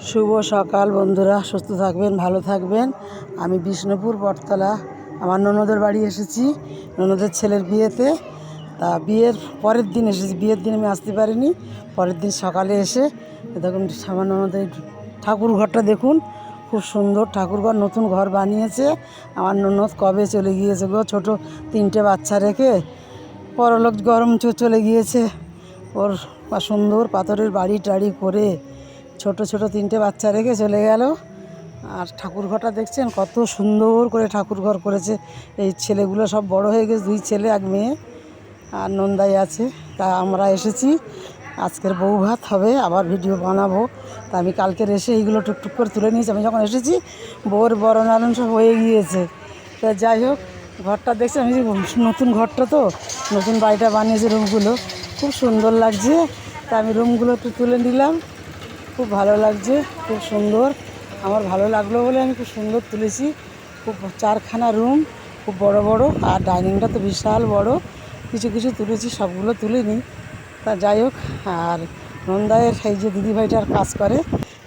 শুভ সকাল বন্ধুরা, সুস্থ থাকবেন, ভালো থাকবেন। আমি বিষ্ণুপুর বটতলা আমার ননদের বাড়ি এসেছি, ননদের ছেলের বিয়েতে। তা বিয়ের পরের দিন এসেছি, বিয়ের দিন আমি আসতে পারিনি। পরের দিন সকালে এসে দেখুন আমার ননদের ঠাকুর ঘরটা দেখুন, খুব সুন্দর ঠাকুর ঘর, নতুন ঘর বানিয়েছে। আমার ননদ কবে চলে গিয়েছে গো, ছোট 3টে বাচ্চা রেখে পরলোক গরম চলে গিয়েছে। ওর সুন্দর পাথরের বাড়ি টাড়ি করে ছোট ছোট 3টে বাচ্চা রেখে চলে গেল। আর ঠাকুর ঘরটা দেখছেন কত সুন্দর করে ঠাকুর ঘর করেছে। এই ছেলেগুলো সব বড় হয়ে গেছে, 2 ছেলে 1 মেয়ে, আর নন্দাই আছে। তা আমরা এসেছি, আজকের বউ ভাত হবে, আবার ভিডিও বানাবো। তা আমি কালকের এসে এইগুলো টুকটুক করে তুলে নিয়েছি। আমি যখন এসেছি বউর বরণ আরণ সব হয়ে গিয়েছে। তা যাই হোক, ঘরটা দেখছি আমি, নতুন ঘরটা তো, নতুন বাড়িটা বানিয়েছে, রুমগুলো খুব সুন্দর লাগছে। তা আমি রুমগুলো একটু তুলে নিলাম, খুব ভালো লাগছে, খুব সুন্দর। আমার ভালো লাগলো বলে আমি খুব সুন্দর তুলেছি। খুব 4খানা রুম, খুব বড় বড়, আর ডাইনিংটা তো বিশাল বড়। কিছু কিছু তুলেছি, সবগুলো তুলিনি। তা যাই হোক, আর নন্দায়ের এই যে দিদিভাইটার কাজ করে,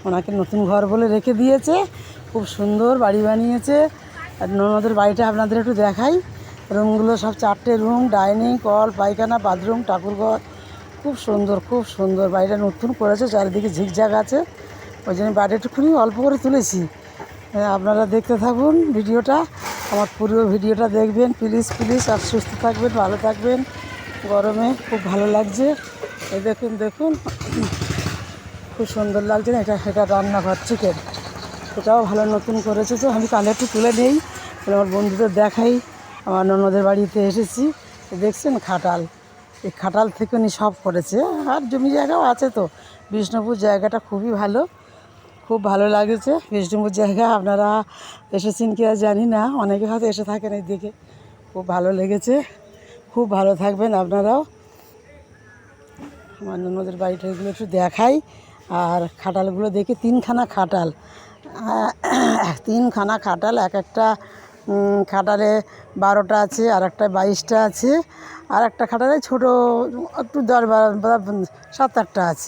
ওনাকে নতুন ঘর বলে রেখে দিয়েছে। খুব সুন্দর বাড়ি বানিয়েছে। আর ননদের বাড়িটা আপনাদের একটু দেখাই। রুমগুলো সব 4টে রুম, ডাইনিং, কল, পায়খানা, বাথরুম, ঠাকুরঘর, খুব সুন্দর, খুব সুন্দর। বাড়িটা নতুন করেছে, চারিদিকে ঝিকঝাক আছে, ওই জন্য বাড়িটা একটুখানি অল্প করে তুলেছি। আপনারা দেখতে থাকুন ভিডিওটা, আমার পুরো ভিডিওটা দেখবেন প্লিজ প্লিজ। আর সুস্থ থাকবেন, ভালো থাকবেন। গরমে খুব ভালো লাগছে। এই দেখুন দেখুন, খুব সুন্দর লাগছে না? এটা রান্নাঘর, চিকেন, এটাও ভালো নতুন করেছে। তো আমি কালে একটু তুলে নেই, আমার বন্ধুদের দেখাই। আমার ননদের বাড়িতে এসেছি, দেখছেন খাটাল, এই খাটাল থেকে উনি সব করেছে। আর জমি জায়গাও আছে তো। বিষ্ণুপুর জায়গাটা খুবই ভালো, খুব ভালো লাগেছে বিষ্ণুপুর জায়গা। আপনারা এসেছেন কি আর জানি না, অনেকে হয়তো এসে থাকেন, এই দিকে খুব ভালো লেগেছে। খুব ভালো থাকবেন আপনারাও। আমার ননদের বাড়িটাগুলো একটু দেখাই। আর খাটালগুলো দেখে, 3খানা খাটাল, 3খানা খাটাল, এক একটা খাটালে 12টা আছে, আর একটা 22টা আছে, আর একটা খাটালে ছোটো একটু 10-12 7-8টা আছে।